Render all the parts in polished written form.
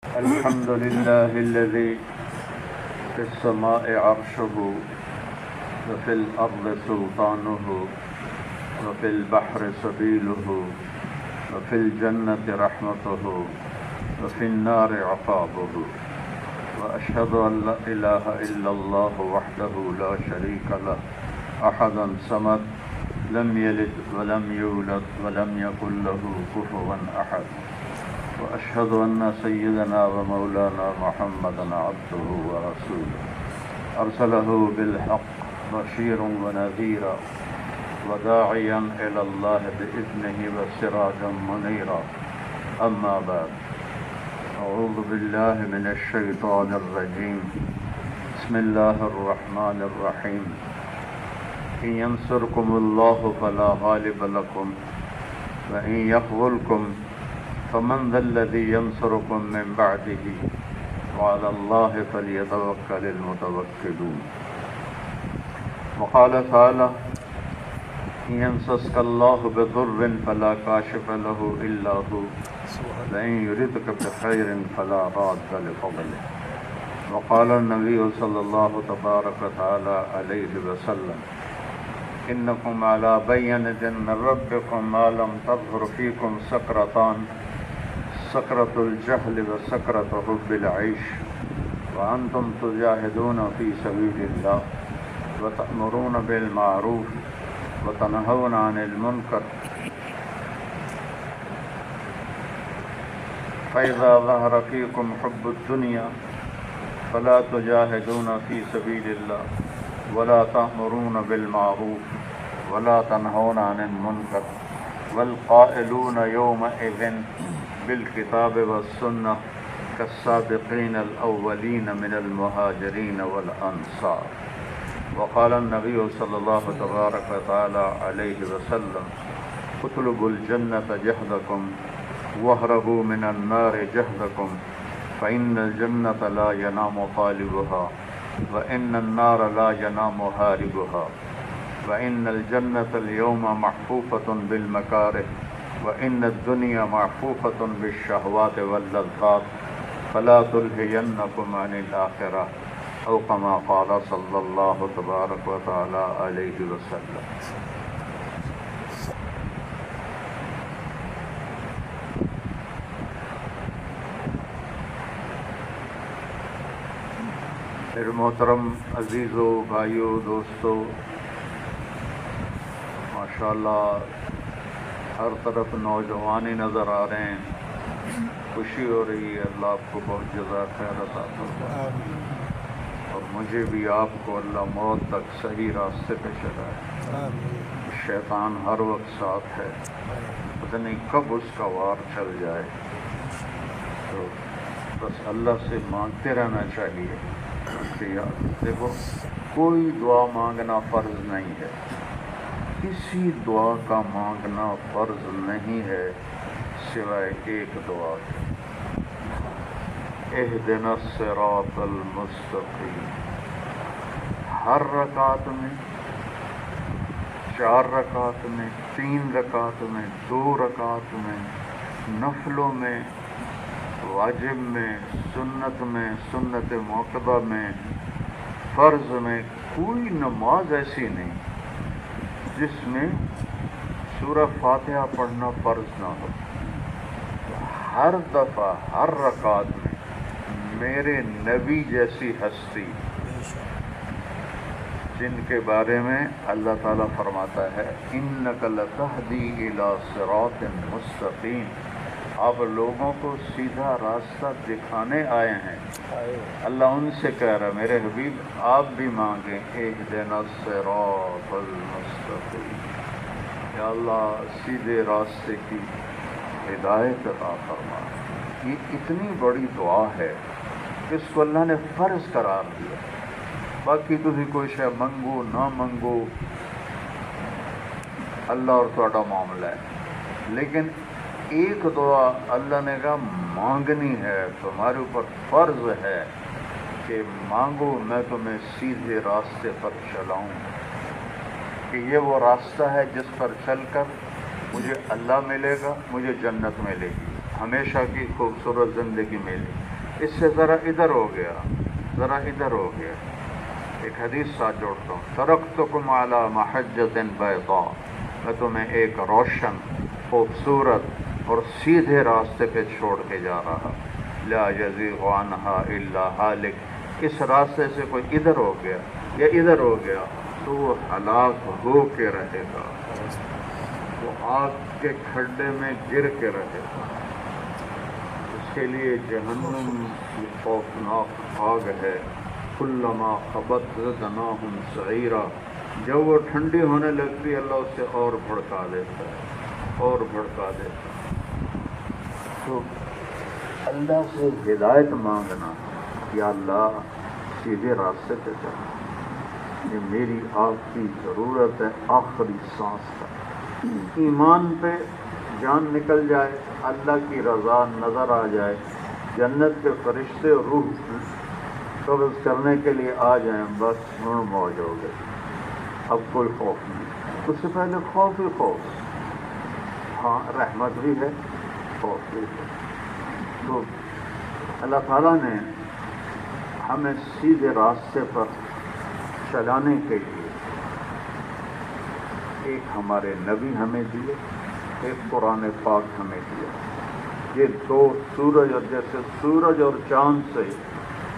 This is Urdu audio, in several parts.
الحمد لله الذي في السماء عرشه وفي الأرض سلطانه وفي البحر سبيله وفي الجنة رحمته وفي النار عقابه وأشهد أن لا إله إلا الله وحده لا شريك له أحد صمد لم يلد ولم يولد ولم يكن له كفوا أحد وأشهد أن سيدنا ومولانا محمدا عبده ورسوله أرسله بالحق بشيرا ونذيرا وداعيا إلى الله بإذنه وسراجا منيرا أما بعد أعوذ بالله من الشيطان الرجيم بسم الله الرحمن الرحيم إن ينصركم الله فلا غالب لكم وإن يخذلكم فمن ذا الذي ينصركم من بعده وعلى الله فليتوكل المتوكلون وقال تعالى إن يمسسك الله بضر فلا كاشف له إلا هو وإن يردك بخير فلا راد لفضله وقال النبي صلى الله تبارك وتعالى عليه وسلم إنكم على بينة من ربكم ما لم تظهر فيكم سكرتان سكرة الجهل وسكرة حب العيش وأنتم تجاهدون في سبيل الله وتأمرون بالمعروف وتنهون عن المنكر فإذا ظهر فيكم حب الدنيا فلا تجاهدون في سبيل الله ولا تأمرون بالمعروف ولا تنهون عن المنكر والقائلون يومئذ بالكتاب والسنة كالسابقين الأولين من المهاجرين والأنصار وقال النبي صلى الله تبارك وتعالى عليه وسلم اطلبوا الجنة جهدكم واهربوا من النار جهدكم فإن الجنة لا ينام طالبها وإن النار لا ينام هاربها وإن الجنة اليوم محفوفة بالمكاره وإن الدنيا محفوفة بالشهوات واللذات فلا تلهينكم عن الآخرة أو كما قال صلى الله تبارك وتعالى عليه وسلم. میرے محترم عزیزو بھائیو دوستو، ماشاءاللہ ہر طرف نوجوان ہی نظر آ رہے ہیں، خوشی ہو رہی ہے، اللہ آپ کو بہت جزائے خیر عطا فرمائے اور مجھے بھی آپ کو اللہ موت تک صحیح راستے پہ چلائے۔ شیطان ہر وقت ساتھ ہے، پتہ نہیں کب اس کا وار چل جائے، تو بس اللہ سے مانگتے رہنا چاہیے کہ یار دیکھو کوئی دعا مانگنا فرض نہیں ہے، کسی دعا کا مانگنا فرض نہیں ہے سوائے ایک دعا کے، اہدنا الصراط المستقیم۔ ہر رکعت میں، 4 رکعت میں، 3 رکعت میں، 2 رکعت میں، نفلوں میں، واجب میں، سنت میں، سنت موقبہ میں، فرض میں، کوئی نماز ایسی نہیں جس میں سورہ فاتحہ پڑھنا فرض نہ ہو۔ ہر دفعہ، ہر رکعت میں میرے نبی جیسی ہستی جن کے بارے میں اللہ تعالیٰ فرماتا ہے اِنَّكَ لَتَهْدِي إِلَى صِرَاطٍ مُسْتَقِيمٍ، آپ لوگوں کو سیدھا راستہ دکھانے آئے ہیں۔ اللہ ان سے کہہ رہا ہے میرے حبیب آپ بھی مانگیں اہدنا الصراط المستقیم، یا اللہ سیدھے راستے کی ہدایت عطا فرما۔ یہ اتنی بڑی دعا ہے کہ اس کو اللہ نے فرض قرار دیا۔ باقی تسی کوئی شے منگو نہ منگو اللہ اور تہاڈا معاملہ ہے، لیکن ایک دعا اللہ نے کہا مانگنی ہے، تمہارے اوپر فرض ہے کہ مانگو میں تمہیں سیدھے راستے پر چلاؤں، کہ یہ وہ راستہ ہے جس پر چل کر مجھے اللہ ملے گا، مجھے جنت ملے گی، ہمیشہ کی خوبصورت زندگی ملے گی۔ اس سے ذرا ادھر ہو گیا، ذرا ادھر ہو گیا، ایک حدیث ساتھ جوڑتا ہوں، ترکتکم علی محجۃ بیضاء، میں تمہیں ایک روشن، خوبصورت اور سیدھے راستے پہ چھوڑ کے جا رہا، لا یزیغ عنہا الا ہالک، اس راستے سے کوئی ادھر ہو گیا یا ادھر ہو گیا تو وہ ہلاک ہو کے رہے گا، وہ آگ کے کھڈے میں گر کے رہے گا۔ اس کے لیے جہنم کی خوفناک آگ ہے، کلما خبت زدناہم سعیرا، جب وہ ٹھنڈی ہونے لگتی ہے اللہ اسے اور بھڑکا دیتا ہے، اور بھڑکا دیتا ہے۔ تو اللہ سے ہدایت مانگنا، یا اللہ سیدھے راستے پہ چلنا، یہ میری آپ کی ضرورت ہے آخری سانس تک۔ ایمان پہ جان نکل جائے، اللہ کی رضا نظر آ جائے، جنت کے فرشتے اور روح قبض کرنے کے لیے آ جائیں، بس ہن موج ہو گئی، اب کوئی خوف نہیں۔ اس سے پہلے خوف ہی خوف، ہاں رحمت بھی ہے، خوف بھی ہے۔ تو اللہ تعالیٰ نے ہمیں سیدھے راستے پر چلانے کے لیے ایک ہمارے نبی ہمیں دیے، ایک قرآن پاک ہمیں دیا۔ یہ دو سورج، اور جیسے سورج اور چاند سے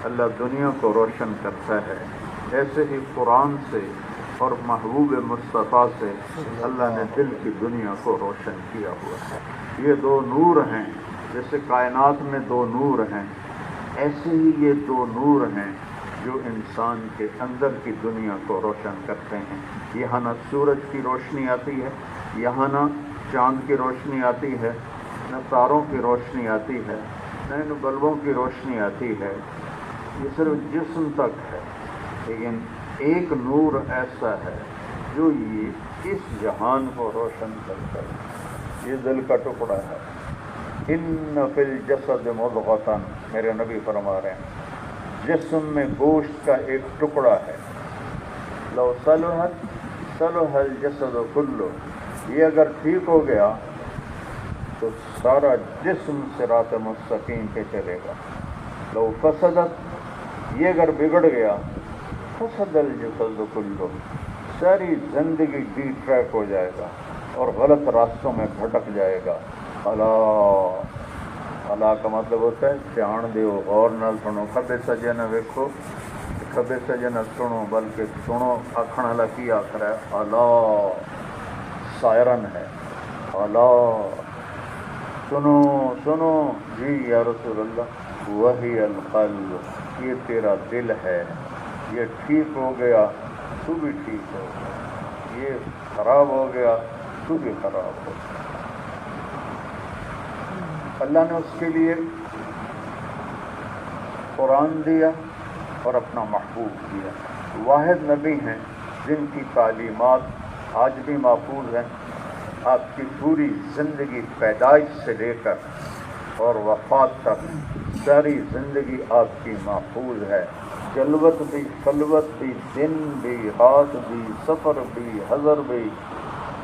اللہ دنیا کو روشن کرتا ہے، ایسے ہی قرآن سے اور محبوب مصطفیٰ سے اللہ نے دل کی دنیا کو روشن کیا ہوا ہے۔ یہ دو نور ہیں، جیسے کائنات میں دو نور ہیں، ایسے ہی یہ دو نور ہیں جو انسان کے اندر کی دنیا کو روشن کرتے ہیں۔ یہاں نہ سورج کی روشنی آتی ہے، یہاں نہ چاند کی روشنی آتی ہے، نہ تاروں کی روشنی آتی ہے، نہ ان بلبوں کی روشنی آتی ہے، یہ صرف جسم تک ہے۔ لیکن ایک نور ایسا ہے جو یہ اس جہان کو روشن کرتا ہے، یہ دل کا ٹکڑا ہے۔ ان فی الجسد مضغۃ، میرے نبی فرما رہے ہیں جسم میں گوشت کا ایک ٹکڑا ہے، لو صلحت صلح الجسد کلہ، یہ اگر ٹھیک ہو گیا تو سارا جسم صراط مستقیم پہ چلے گا۔ لو فسدت، یہ اگر بگڑ گیا، فسد الجسد کلہ، ساری زندگی ڈی ٹریک ہو جائے گا اور غلط راستوں میں بھٹک جائے گا۔ اللہ کا مطلب ہوتا ہے دھیان دیو، غور نال سنو، کھبے سجے نہ ویکھو، کھبے سجے نہ سنو، بلکہ سنو، آکھن والا کی آخر ہے اللہ سائرن ہے، اللہ سنو سنو، جی یا رسول اللہ، وہی القلب، یہ تیرا دل ہے، یہ ٹھیک ہو گیا تو بھی ٹھیک ہو گیا، یہ خراب ہو گیا تو بھی خراب ہو گیا۔ اللہ نے اس کے لیے قرآن دیا اور اپنا محبوب دیا۔ واحد نبی ہیں جن کی تعلیمات آج بھی محفوظ ہیں، آپ کی پوری زندگی پیدائش سے لے کر اور وفات تک ساری زندگی آپ کی محفوظ ہے، جلوت بھی، خلوت بھی، دن بھی، رات بھی، سفر بھی، حضر بھی،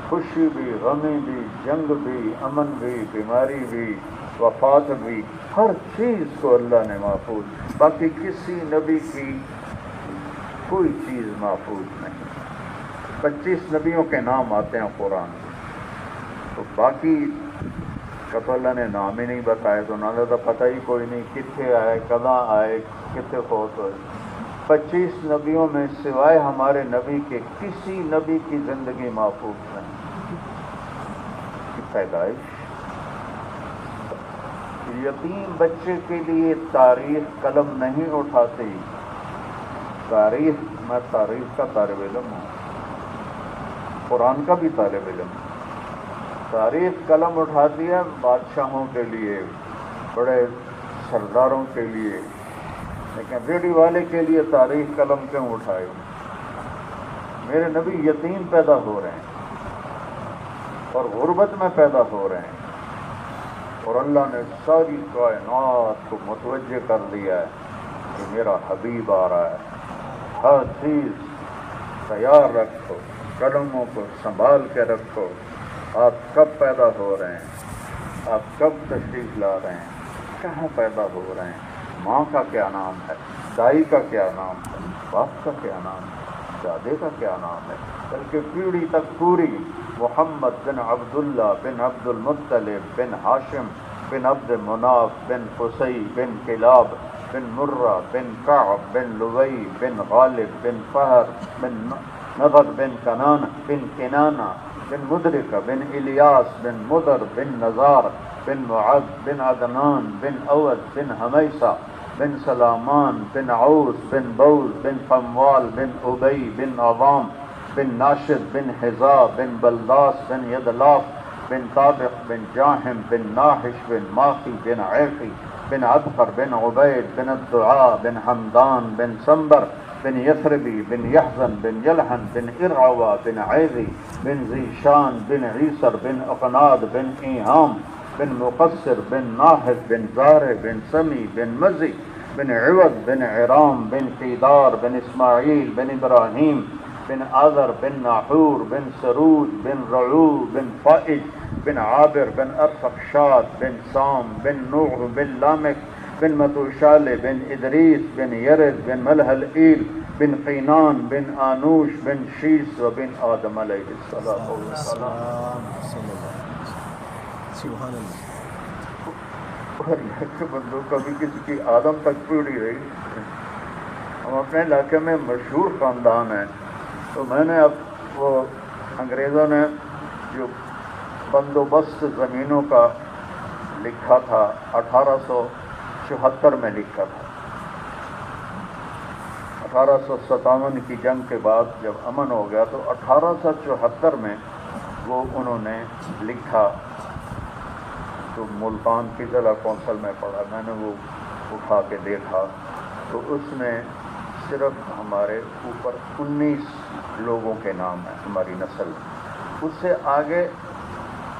خوشی بھی، غمی بھی، جنگ بھی، امن بھی، بیماری بھی، وفات بھی، ہر چیز کو اللہ نے محفوظ۔ باقی کسی نبی کی کوئی چیز محفوظ نہیں۔ 25 نبیوں کے نام آتے ہیں قرآن میں، تو باقی کا تو اللہ نے نام ہی نہیں بتائے، تو نہ تو پتہ ہی کوئی نہیں کتنے آئے، کداں آئے، کتنے فوت ہوئے۔ 25 نبیوں میں سوائے ہمارے نبی کے کسی نبی کی زندگی محفوظ نہیں کی پیدائش۔ یتیم بچے کے لیے تاریخ قلم نہیں اٹھاتی، تاریخ، میں تاریخ کا طالب علم ہوں، قرآن کا بھی طالب علم ہوں۔ تاریخ قلم اٹھاتی ہے بادشاہوں کے لیے، بڑے سرداروں کے لیے، لیکن ریڈیو والے کے لیے تاریخ قلم کیوں اٹھائے؟ میرے نبی یتیم پیدا ہو رہے ہیں اور غربت میں پیدا ہو رہے ہیں، اور اللہ نے ساری کائنات کو متوجہ کر دیا ہے کہ میرا حبیب آ رہا ہے، ہر چیز تیار رکھو، قدموں کو سنبھال کے رکھو، آپ کب پیدا ہو رہے ہیں، آپ کب تشریف لا رہے ہیں، کہاں پیدا ہو رہے ہیں، ماں کا کیا نام ہے، دائی کا کیا نام ہے، باپ کا کیا نام ہے، دادے کا کیا نام ہے، بلکہ پیڑھی تک پوری محمد بن عبداللہ بن عبد المطلب بن ہاشم بن عبد مناف بن قصی بن کلاب بن مرہ بن کعب بن لوئی بن غالب بن فہر بن نضر بن کنان بن کنانہ بن مدرکہ بن الیاس بن مدر بن نزار بن معد بن عدنان بن اوس بن حمیسہ بن سلامان بن عوس بن بوز بن قموال بن ابی بن عوام بن ناشد بن حذا بن بلداس بن یدلاف بن طابق بن جاہم بن ناحش بن ماخی بن عیقی بن عبقر بن عبید بن الدعاء بن حمدان بن سنبر بن یثربی بن یحزن بن یلحن بن ارعوا بن عیضی بن ذیشان بن عیسر بن اقناد بن ایہام بن مقصر بن ناحد بن زارع بن سمی بن مزی بن عوض بن عرام بن قیدار بن اسماعیل بن ابراہیم بن آذر بن ناحور بن سروج بن رعو بن فائج بن عابر بن ارفخشاد بن سام بن نوح بن لامک بن متوشال بن ادریس بن یرد بن ملحل ایل بن قینان بن آنوش بن شیس و بن آدم علیہ السلام. سبحان اللہ. اور بندوں کبھی کسی کی آدم تک پیڑھی رہی. ہم اپنے علاقے میں مشہور خاندان ہیں، تو میں نے اب وہ انگریزوں نے جو بندوبست زمینوں کا لکھا تھا 1874 میں لکھا تھا. 1857 کی جنگ کے بعد جب امن ہو گیا تو 1874 میں وہ انہوں نے لکھا، تو ملتان کی ضلع کونسل میں پڑھا، میں نے وہ اٹھا کے دیکھا تو اس میں صرف ہمارے اوپر 19 لوگوں کے نام ہیں ہماری نسل میں. اس سے آگے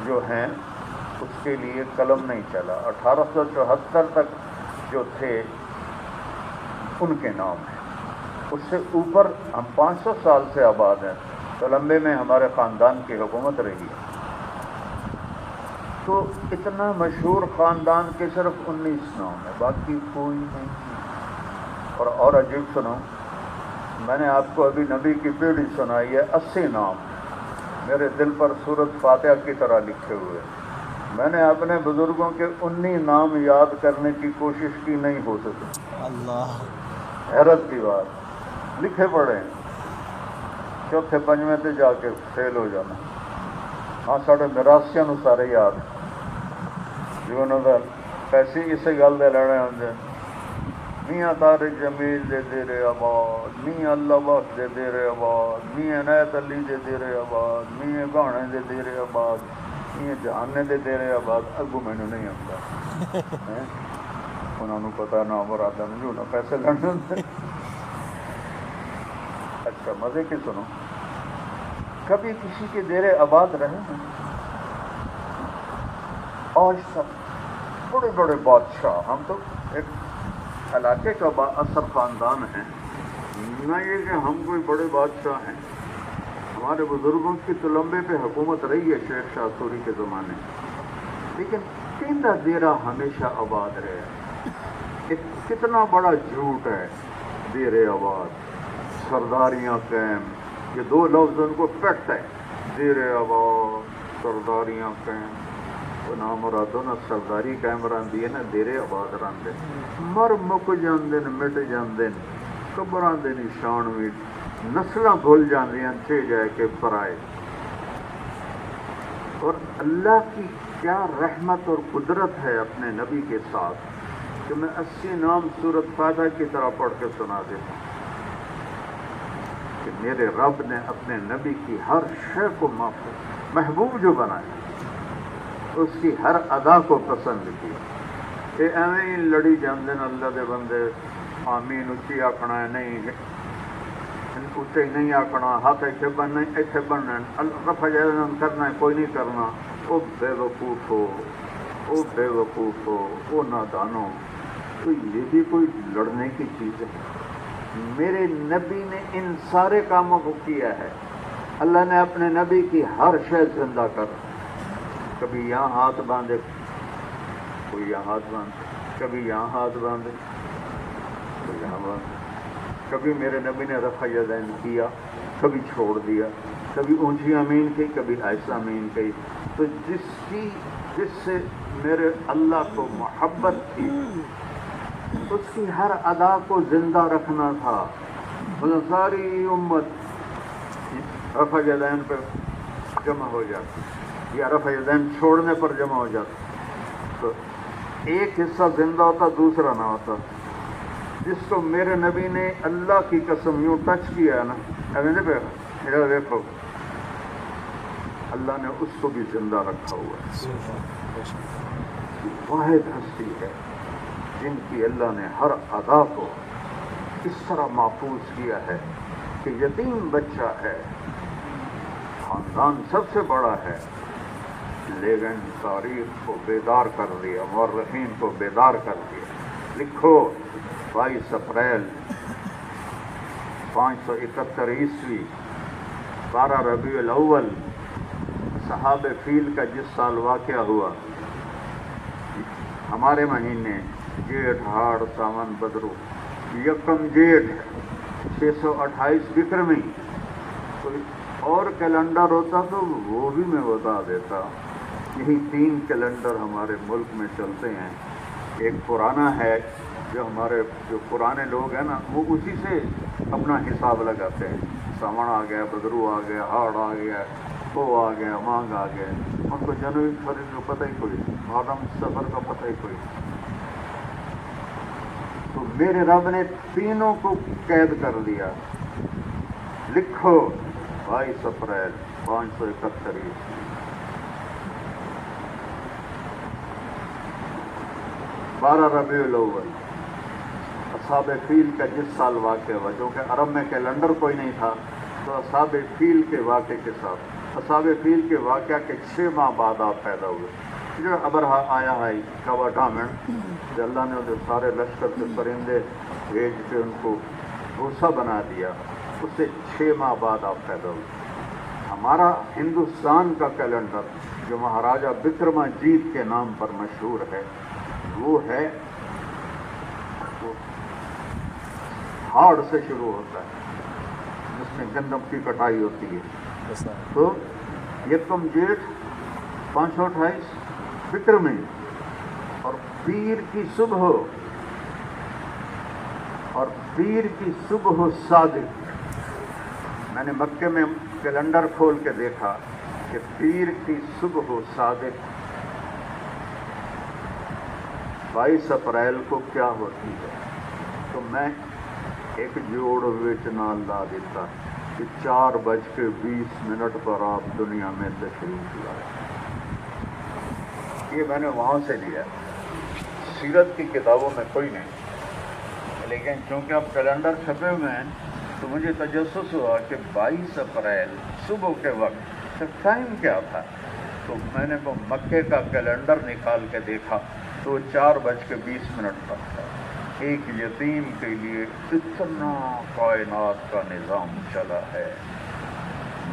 جو ہیں اس کے لیے قلم نہیں چلا. 1874 تک جو تھے ان کے نام ہیں. اس سے اوپر ہم 500 سال سے آباد ہیں. کولمبے میں ہمارے خاندان کی حکومت رہی ہے. تو اتنا مشہور خاندان کے صرف 19 نام ہے، باقی کوئی نہیں. اور عجیب سنو، میں نے آپ کو ابھی نبی کی پیڑھی سنائی ہے، 80 نام میرے دل پر سورۃ فاتحہ کی طرح لکھے ہوئے. میں نے اپنے بزرگوں کے 19 نام یاد کرنے کی کوشش کی، نہیں ہو سکی. اللہ، حیرت کی بات. لکھے پڑے چوتھے پنجویں تے جا کے فیل ہو جانا. ہاں ساڑھے میراثیاں نو سارے یاد جو انہوں نے پیسے اسے گل دے لینے ہوندے. میاں طارق جمیل دے دیرے آباد، میاں اللہ بخش دے دیرے آباد، میاں عنایت علی دے دیرے آباد، میاں گانے دے دیرے آباد، میاں جہانے دے دیرے آباد. اگو میں نے نہیں آتا، انہوں نے پتا نہ مرادہ میں جو نہ پیسے لینے ہوندے. اچھا مزے کی سنو، کبھی کسی کے دیرے آباد رہے ہیں؟ آج تک بڑے بڑے بادشاہ، ہم تو ایک علاقے کا با اثر خاندان ہیں، نہ یہ کہ ہم کوئی بڑے بادشاہ ہیں. ہمارے بزرگوں کی کولمبے پہ حکومت رہی ہے شیخ شاہ سوری کے زمانے، لیکن تیندا دیرہ ہمیشہ آباد رہے. ایک کتنا بڑا جھوٹ ہے دیرے آباد، سرداریاں قائم. یہ دو لفظ ان کو پیٹ ہے، دیرے آباد سرداریاں قائم. وہ نام مرادو نہ سرداری قائم رہندی ہے نہ دیرے آباد رہندے. مر مک جاندے نے، مٹ جاندے نے، قبراں دے نشان بھی نسلاں بھول جاندیاں چھ جائے کے پرائے. اور اللہ کی کیا رحمت اور قدرت ہے اپنے نبی کے ساتھ کہ میں 80 نام سورۃ فاتحہ کی طرح پڑھ کے سنا دیتا ہوں کہ میرے رب نے اپنے نبی کی ہر شے کو محبوب جو بنایا، اس کی ہر ادا کو پسند کیا. کہ ایویں ہی لڑی جاندے ہیں اللہ دے بندے، آمین اچھی آکھنا ہے نہیں، اچھے نہیں آکھنا، ہاتھ ایتھے بننا ایتھے بننا، رفع جزم کرنا ہے کوئی نہیں کرنا. او بے وقوف ہو، او بے وقوف ہو، او نادانو. تو یہ بھی کوئی لڑنے کی چیز ہے؟ میرے نبی نے ان سارے کاموں کو کیا ہے. اللہ نے اپنے نبی کی ہر شے زندہ کر، کبھی یہاں ہاتھ باندھے، کوئی یہاں ہاتھ باندھے، کبھی یہاں ہاتھ باندھے، تو یہاں کبھی میرے نبی نے رفع یدین کیا، کبھی چھوڑ دیا، کبھی اونچی امین کی، کبھی ایسا امین کی. تو جس سے میرے اللہ کو محبت تھی اس کی ہر ادا کو زندہ رکھنا تھا. ساری امت رفع یدین پہ جمع ہو جاتی یا رفع یدین چھوڑنے پر جمع ہو جاتی. تو ایک حصہ زندہ ہوتا، دوسرا نہ ہوتا. جس کو میرے نبی نے اللہ کی قسم یوں ٹچ کیا ہے نا، ادھر دیکھو، اللہ نے اس کو بھی زندہ رکھا ہوا ہے. واحد ہستی ہے جن کی اللہ نے ہر ادا کو اس طرح محفوظ کیا ہے کہ یتیم بچہ ہے، خاندان سب سے بڑا ہے، لیکن تاریخ کو بیدار کر دیا، مورخین کو بیدار کر دیا. لکھو 22 اپریل 571 عیسوی 12 ربیع الاول صحاب فیل کا جس سال واقعہ ہوا، ہمارے مہینے جیٹھ ہاڑ ساون بدرو، یکم جیٹھ 628 بکرمی. کوئی اور کیلنڈر ہوتا تو وہ بھی میں بتا دیتا. یہی 3 کیلنڈر ہمارے ملک میں چلتے ہیں. ایک پرانا ہے جو پرانے لوگ ہیں نا، وہ اسی سے اپنا حساب لگاتے ہیں. ساون آ گیا، بدرو آ گیا، ہاڑ آ گیا، پو آ گیا، مانگ آ گیا. ان کو جنوری فروری کا پتہ ہی کوئی، آدم سفر کا پتہ ہی کوئی. تو میرے رب نے تینوں کو قید کر دیا. لکھو 22 اپریل 571 12 ربیع الاول اصحاب فیل کا جس سال واقع ہوا، جو کہ عرب میں کیلنڈر کوئی نہیں تھا، تو اصحاب فیل کے واقعے کے ساتھ اصحاب فیل کے واقعہ کے 6 ماہ بعد آپ پیدا ہوئے. جو ابرہا آیا ہے کوا ڈامن، جو اللہ نے انہیں سارے لشکر سے پرندے بھیج کے ان کو بھوسا بنا دیا، اس سے 6 ماہ بعد آپ پیدا ہوئے. ہمارا ہندوستان کا کیلنڈر جو مہاراجہ وکرما جیت کے نام پر مشہور ہے، وہ ہے ہاڑ سے شروع ہوتا ہے، جس میں گندم کی کٹائی ہوتی ہے. تو یکم جیٹھ 528 بکرمی اور پیر کی صبح صادق. میں نے مکے میں کیلنڈر کھول کے دیکھا کہ پیر کی صبح صادق 22 اپریل کو کیا ہوتی ہے. تو میں ایک جوڑ وچ نال لا دیتا کہ 4:20 پر آپ دنیا میں تشریف لائے. یہ میں نے وہاں سے لیا، سیرت کی کتابوں میں کوئی نہیں. لیکن چونکہ اب کیلنڈر چھپے ہوئے ہیں تو مجھے تجسس ہوا کہ 22 اپریل صبح کے وقت ٹائم کیا تھا. تو میں نے وہ مکے کا کیلنڈر نکال کے دیکھا تو 4:20 پر تھا. ایک یتیم کے لیے اتنا کائنات کا نظام چلا ہے.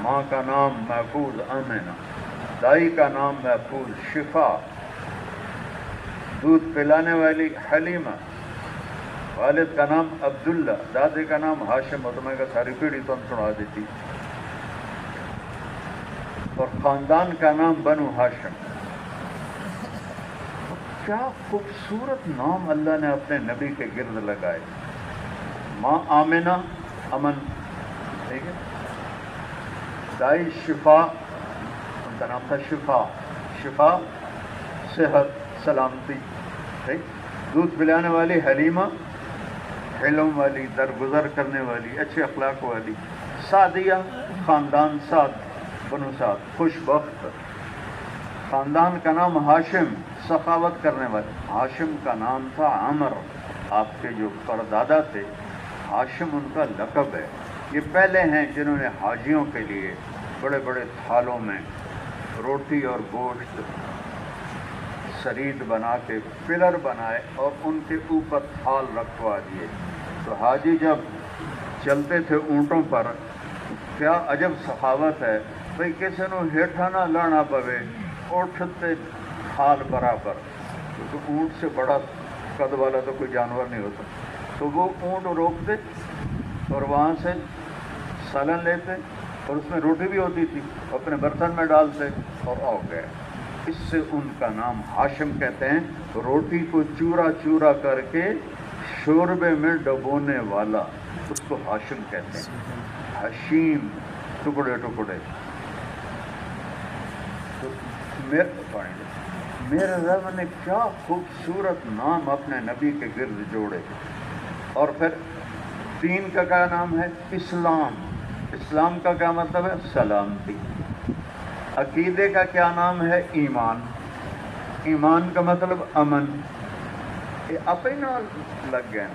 ماں کا نام محفوظ آمنہ، دائی کا نام محفوظ شفا، دودھ پلانے والی حلیمہ، والد کا نام عبداللہ، دادے کا نام ہاشم. اور تمہیں کا ساری پیڑھی تو ہم سنا دیتی. اور خاندان کا نام بنو ہاشم. کیا خوبصورت نام اللہ نے اپنے نبی کے گرد لگائے. ماں آمنہ امن، ٹھیک ہے. دائی شفا، ان کا نام تھا شفا، شفا صحت سلامتی، ٹھیک. دودھ پلانے والی حلیمہ، حلم والی، درگزر کرنے والی، اچھے اخلاق والی. سعدیہ، خاندان سعد، بنو سعد، خوش بخت. خاندان کا نام ہاشم، سخاوت کرنے والے. ہاشم کا نام تھا عمر، آپ کے جو پردادا تھے ہاشم ان کا لقب ہے. یہ پہلے ہیں جنہوں نے حاجیوں کے لیے بڑے بڑے تھالوں میں روٹی اور گوشت سرید بنا کے پلر بنائے اور ان کے اوپر تھال رکھوا دیے. تو حاجی جب چلتے تھے اونٹوں پر، کیا عجب سخاوت ہے بھئی، کسی نو ہیٹھا نہ لانا پوے، اٹھتے تھال برابر. کیونکہ اونٹ سے بڑا قد والا تو کوئی جانور نہیں ہوتا. تو وہ اونٹ روکتے اور وہاں سے سالن لیتے اور اس میں روٹی بھی ہوتی تھی، اپنے برتن میں ڈالتے اور آ گئے۔ اس سے ان کا نام ہاشم کہتے ہیں، روٹی کو چورا چورا کر کے شوربے میں ڈبونے والا، اس کو ہاشم کہتے ہیں، حشیم، ٹکڑے ٹکڑے۔ تو میرے رب نے کیا خوبصورت نام اپنے نبی کے گرد جوڑے۔ اور پھر دین کا کیا نام ہے؟ اسلام۔ اسلام کا کیا مطلب ہے؟ سلامتی۔ عقیدے کا کیا نام ہے؟ ایمان۔ ایمان کا مطلب امن۔ یہ اپنے لگ گئے،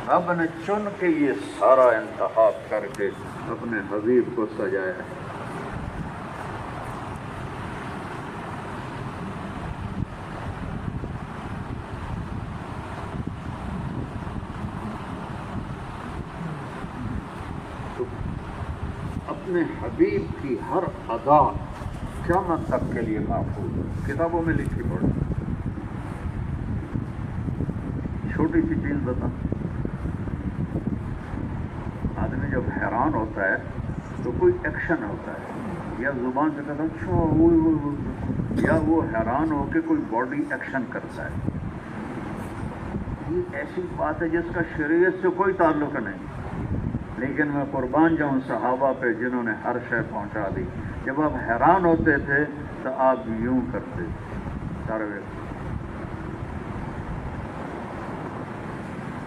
رب نے چن کے یہ سارا انتخاب کر کے اپنے حبیب کو سجایا ہے۔ تو اپنے حبیب کی ہر ادا قیامت تک کے لیے محفوظ ہے، کتابوں میں لکھی پڑی۔ چھوٹی سی چیز بتا، آدمی جب حیران ہوتا ہے تو کوئی ایکشن ہوتا ہے، یا زبان سے کہتا ہے اچھا، یا وہ حیران ہو کے کوئی باڈی ایکشن کرتا ہے۔ یہ ایسی بات ہے جس کا شریعت سے کوئی تعلق نہیں، لیکن میں قربان جاؤں صحابہ پہ جنہوں نے ہر شے پہنچا دی۔ جب آپ حیران ہوتے تھے تو آپ یوں کرتے سارے۔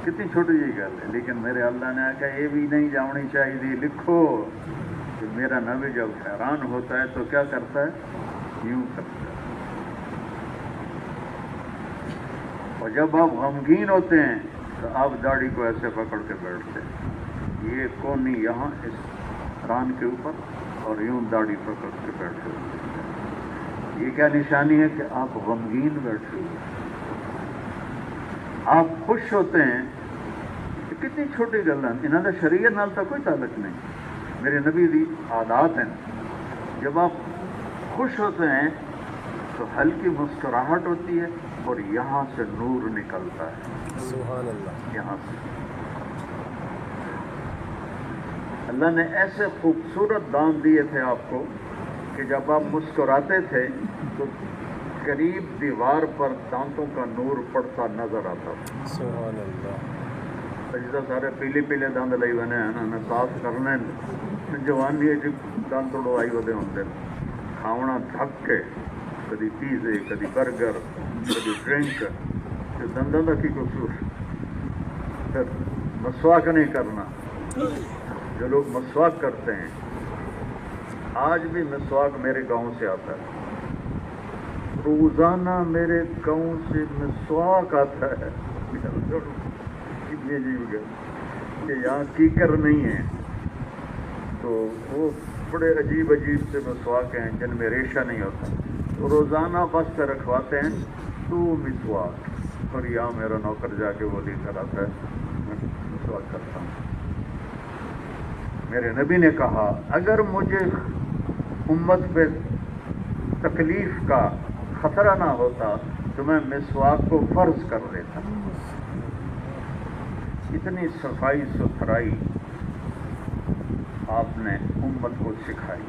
کتنی چھوٹی جی گل ہے، لیکن میرے اللہ نے کہا یہ بھی نہیں جانی چاہیے، لکھو کہ میرا نبی جب حیران ہوتا ہے تو کیا کرتا ہے؟ یوں کرتا ہے۔ اور جب آپ غمگین ہوتے ہیں تو آپ داڑھی کو ایسے پکڑ کے بیٹھتے ہیں، یہ کونی یہاں اس ران کے اوپر، اور یوں داڑھی پکڑ کے بیٹھے ہوئے۔ یہ کیا نشانی ہے کہ آپ غمگین بیٹھے ہوئے، آپ خوش ہوتے ہیں۔ کتنی چھوٹی گل ہے، انہوں نے شریعت نال تو کوئی تعلق نہیں، میرے نبی دی عادات ہیں۔ جب آپ خوش ہوتے ہیں تو ہلکی مسکراہٹ ہوتی ہے اور یہاں سے نور نکلتا ہے، سبحان اللہ۔ یہاں سے اللہ نے ایسے خوبصورت دان دیے تھے آپ کو کہ جب آپ مسکراتے تھے تو قریب دیوار پر دانتوں کا نور پڑتا نظر آتا تھا۔ سبحان اللہ۔ جیسا سارے پیلے پیلے دند لائی بنے ہیں نا، صاف کرنے جوانی دند توڑوائی ہوتے ہوتے کھاونا تھک کے، کدی پیزے، کدی برگر، کدی ڈرنک، دندوں کا کی قصور۔ پھر مسواک نہیں کرنا، جو لوگ مسواک کرتے ہیں، آج بھی مسواک میرے گاؤں سے آتا ہے، روزانہ میرے گاؤں سے مسواک آتا ہے۔ اتنی عجیب گئے کہ یہاں کیکر نہیں ہے، تو وہ بڑے عجیب عجیب سے مسواک ہیں جن میں ریشہ نہیں ہوتا، تو روزانہ بس سے رکھواتے ہیں 2 مسواک، اور یہاں میرا نوکر جا کے وہ لے کر آتا ہے، میں مسواک کرتا ہوں۔ میرے نبی نے کہا اگر مجھے امت پہ تکلیف کا خطرہ نہ ہوتا تو میں مسواک کو فرض کر دیتا۔ اتنی صفائی ستھرائی آپ نے امت کو سکھائی۔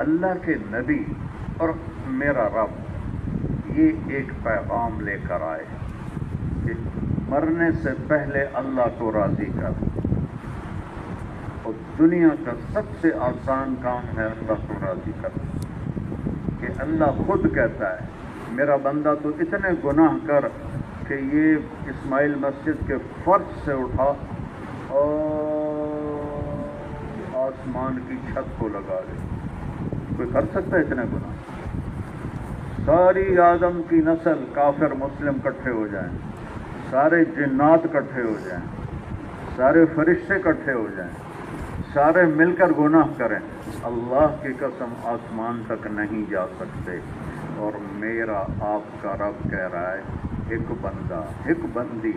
اللہ کے نبی اور میرا رب یہ ایک پیغام لے کر آئے کہ مرنے سے پہلے اللہ کو راضی کر، اور دنیا کا سب سے آسان کام ہے اللہ کو راضی کرنا، کہ اللہ خود کہتا ہے میرا بندہ تو اتنے گناہ کر کہ یہ اسماعیل مسجد کے فرش سے اٹھا اور آسمان کی چھت کو لگا دے۔ کوئی کر سکتا ہے اتنا گناہ؟ ساری آدم کی نسل کافر مسلم کٹھے ہو جائیں، سارے جنات کٹھے ہو جائیں، سارے فرشتے کٹھے ہو جائیں، سارے مل کر گناہ کریں، اللہ کی قسم آسمان تک نہیں جا سکتے۔ اور میرا آپ کا رب کہہ رہا ہے ایک بندہ، ایک بندی،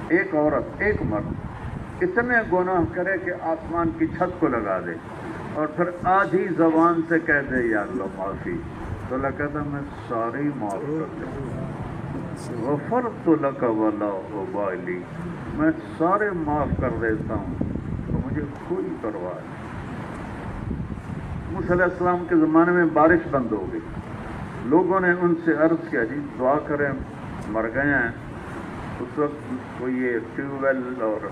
ایک عورت، ایک مرد اتنے گناہ کرے کہ آسمان کی چھت کو لگا دے، اور پھر آدھی زبان سے کہہ دے یا اللہ معافی، تو اللہ کہتا میں ساری معاف کر دوں۔ غفرت لک ولا ابالی، میں سارے معاف کر دیتا ہوں تو مجھے کوئی پرواہ نہیں۔ موسیٰ علیہ السلام کے زمانے میں بارش بند ہو گئی، لوگوں نے ان سے عرض کیا جی دعا کریں، مر گئے ہیں۔ اس وقت کوئی یہ ٹیوب ویل اور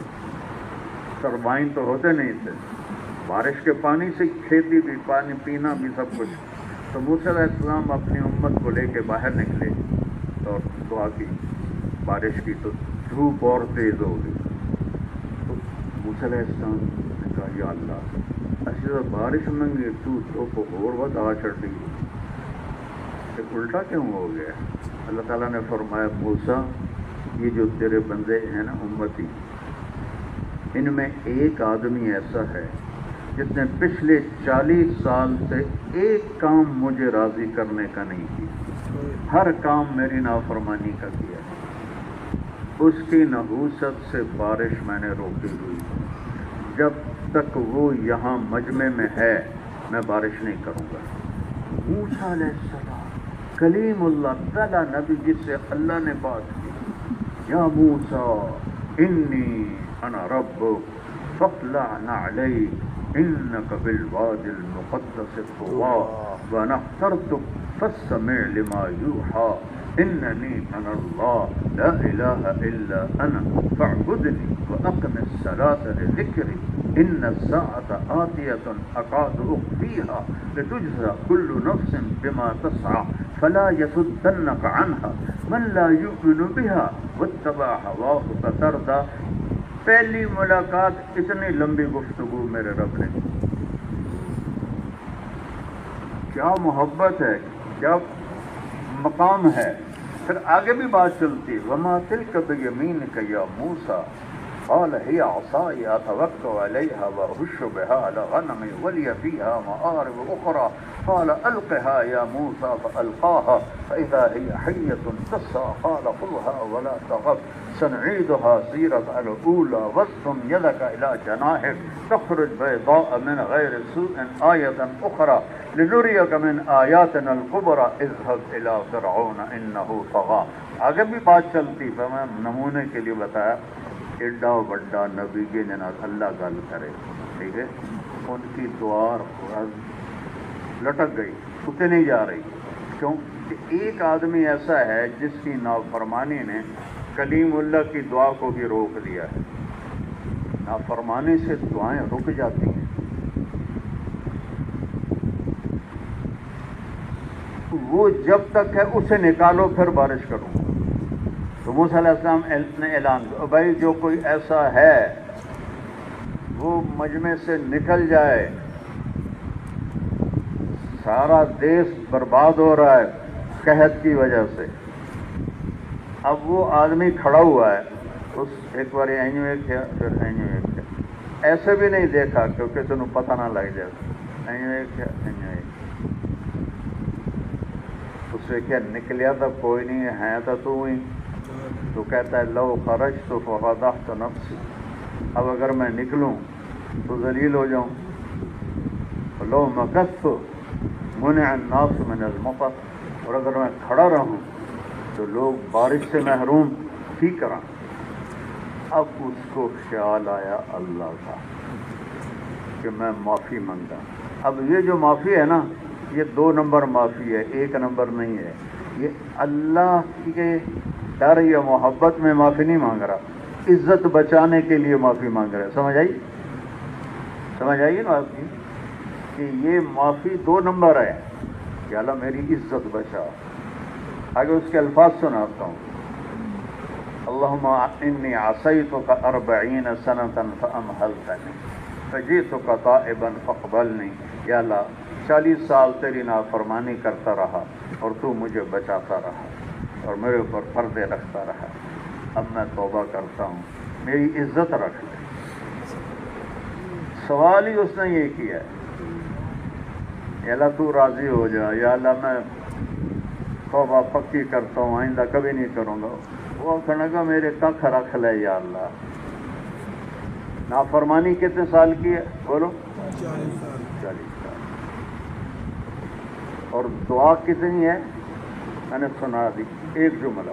ٹربائن تو ہوتے نہیں تھے، بارش کے پانی سے کھیتی بھی، پانی پینا بھی، سب کچھ۔ تو موسیٰ علیہ السلام اپنی امت کو لے کے باہر نکلے اور دعا کی، بارش کی، تو دھوپ اور تیز ہو گئی۔ تو موسیٰ علیہ السلام نے کہا یا اللہ اچھا بارش منگی تو کو اور بتا چڑھی، الٹا کیوں ہو گیا؟ اللہ تعالیٰ نے فرمایا موسیٰ یہ جو تیرے بندے ہیں نا امتی، ان میں ایک آدمی ایسا ہے جس نے پچھلے 40 سال سے ایک کام مجھے راضی کرنے کا نہیں کیا، ہر کام میری نافرمانی کا کیا، اس کی نحوست سے بارش میں نے روکی ہوئی، جب تک وہ یہاں مجمع میں ہے میں بارش نہیں کروں گا۔ موسیٰ علیہ السلام کلیم اللہ تعالیٰ نبی جس سے اللہ نے بات کی، یا موسیٰ انی انا ربک فاخلع نعلیک انک بالواد المقدس طوی وانا اخترتک فاستمع لما یوحی اننی انا اللہ لا الہ الا انا فاعبدنی واقم الصلاۃ لذکری ان الساعة آتیۃ اکاد اخفیہا لتجزی کل نفس بما تسعی فلا یصدنک عنہا من لا یؤمن بها واتبع ہواہ فتردی۔ پہلی ملاقات اتنی لمبی گفتگو میرے رب نے، کیا محبت ہے، کیا مقام ہے۔ پھر آگے بھی بات چلتی، وما تلک بیمینک یا موسیٰ قال هي عصاي اتوكل عليها واهش بها على غنمي ولي فيها مآرب اخرى قال القها يا موسى فالقاها فاذا هي حية تسعى قال خذها ولا تخف سنعيدها سيرتها الاولى واضم يدك الى جناحك تخرج بيضاء من غير سوء آية اخرى لنريك من آياتنا الكبرى اذهب الى فرعون انه طغى۔ آگے بھی بات چلتی، میں نمونے کے لیے بتایا، ایڈا بڑا نبی کے جناب اللہ گل کرے، ٹھیک ہے، ان کی دعا لٹک گئی، اٹھے نہیں جا رہی، کیوں کہ ایک آدمی ایسا ہے جس کی نافرمانی نے کلیم اللہ کی دعا کو بھی روک دیا ہے۔ نافرمانی سے دعائیں رک جاتی ہیں۔ وہ جب تک ہے اسے نکالو پھر بارش کروں۔ تو موسیٰ علیہ السلام نے اعلان کیا بھائی جو کوئی ایسا ہے وہ مجمع سے نکل جائے، سارا دیش برباد ہو رہا ہے قحط کی وجہ سے۔ اب وہ آدمی کھڑا ہوا ہے، اس ایک بار اینو ایک کیا پھر اینو ایک کیا، ایسے بھی نہیں دیکھا کیونکہ تمہیں پتہ نہ لگ جائے، اینو ایک کیا اینو ایک، اس سے کیا نکلیا تو کوئی نہیں ہے تو ہی، تو کہتا ہے لو خرجت ففضحت نفسی، اب اگر میں نکلوں تو ذلیل ہو جاؤں، لو مکثت منع الناس من المطر، اور اگر میں کھڑا رہوں تو لوگ بارش سے محروم ہی کریں۔ اب اس کو خیال آیا اللہ کا کہ میں معافی مانگا۔ اب یہ جو معافی ہے نا یہ 2 نمبر معافی ہے، 1 نمبر نہیں ہے۔ یہ اللہ کے ڈر یا محبت میں معافی نہیں مانگ رہا، عزت بچانے کے لیے معافی مانگ رہا ہے۔ سمجھ آئیے نا آپ کی کہ یہ معافی 2 نمبر ہے کہ اللہ میری عزت بچا۔ آگے اس کے الفاظ سناتا ہوں، اللہم انی عصیتک 40 سنة فامہلتنی فجئتک تائبا فاقبلنی۔ یا اللہ 40 سال تیری نافرمانی کرتا رہا اور تو مجھے بچاتا رہا اور میرے اوپر پردے رکھتا رہا، اب میں توبہ کرتا ہوں، میری عزت رکھ لے۔ سوال ہی اس نے یہ کیا ہے، یا اللہ تو راضی ہو جا، یا اللہ میں توبہ پکی کرتا ہوں، آئندہ کبھی نہیں کروں گا۔ وہ کہنے کا میرے ککھ رکھ لے یا اللہ۔ نافرمانی کتنے سال کی ہے بولو؟ 40 سال۔ اور دعا کتنی ہے میں نے سنا دی، ایک جملہ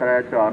3-4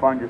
5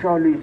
40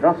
10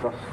10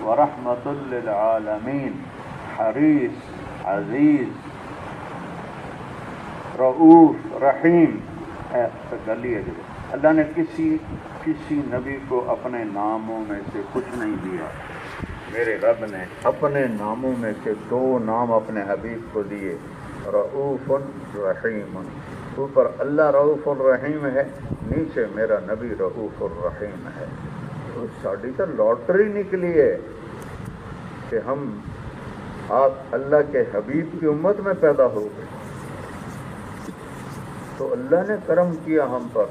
ورحمۃ للعالمین، حریص، عزیز، رؤوف، رحیم۔ اللہ نے کسی نبی کو اپنے ناموں میں سے کچھ نہیں دیا، میرے رب نے اپنے ناموں میں سے 2 نام اپنے حبیب کو دیے، رؤوف رحیم۔ اوپر اللہ رؤوف الرحیم ہے، نیچے میرا نبی رؤوف الرحیم ہے۔ تو ساڑی تو لاٹری نکلی ہے کہ ہم آپ اللہ کے حبیب کی امت میں پیدا ہو گئے، تو اللہ نے کرم کیا ہم پر۔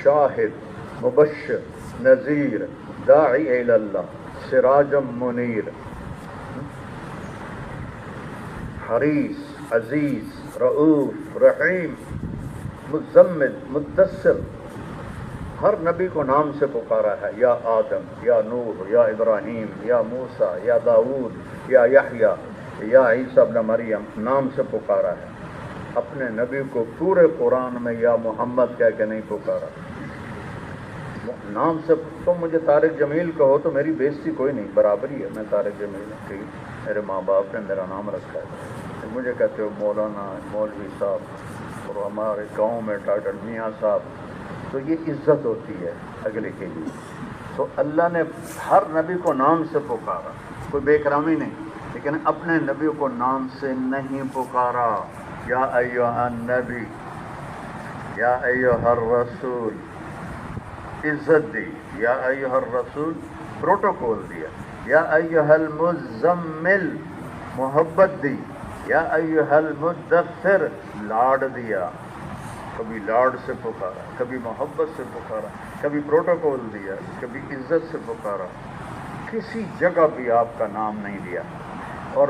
شاہد، مبشر، نذیر، داعی الی اللہ، سراج منیر، حریص، عزیز، رؤوف، رحیم، مزمل، مدثر۔ ہر نبی کو نام سے پکارا ہے، یا آدم، یا نوح، یا ابراہیم، یا موسیٰ، یا داؤد، یا یحییٰ، یا عیسیٰ ابن مریم، نام سے پکارا ہے۔ اپنے نبی کو پورے قرآن میں یا محمد کہہ کے نہیں پکارا، نام سے۔ تم مجھے طارق جمیل کہو تو میری بےزتی کوئی نہیں، برابری ہے، میں طارق جمیل ہوں، ٹھیک، میرے ماں باپ نے میرا نام رکھا ہے۔ مجھے کہتے ہو مولانا، مولوی صاحب، اور ہمارے گاؤں میں ڈاکٹر میاں صاحب، تو یہ عزت ہوتی ہے اگلے کے لیے۔ تو اللہ نے ہر نبی کو نام سے پکارا، کوئی بے کرامی نہیں، لیکن اپنے نبی کو نام سے نہیں پکارا۔ یا ایھا النبی، یا ایھا الرسول، عزت دی، یا ایھا الرسول پروٹوکول دیا، یا ایھا المزمل محبت دی، یا ایھا المدثر لاڈ دیا۔ کبھی لاڈ سے پکارا، کبھی محبت سے پکارا، کبھی پروٹوکول دیا، کبھی عزت سے پکارا، کسی جگہ بھی آپ کا نام نہیں دیا۔ اور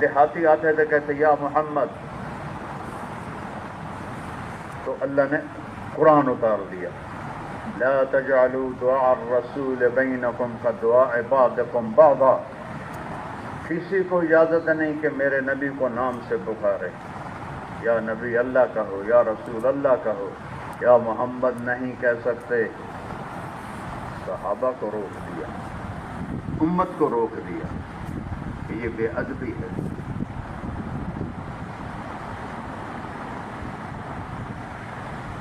دیہاتی آتے تھے کہتے یا محمد، تو اللہ نے قرآن اتار دیا، لا تجعلوا دعاء الرسول بینکم کدعاء بعضکم بعضا۔ کسی کو اجازت نہیں کہ میرے نبی کو نام سے پکارے، یا نبی اللہ کہو، یا رسول اللہ کہو، یا محمد نہیں کہہ سکتے۔ صحابہ کو روک دیا، امت کو روک دیا کہ یہ بے ادبی ہے۔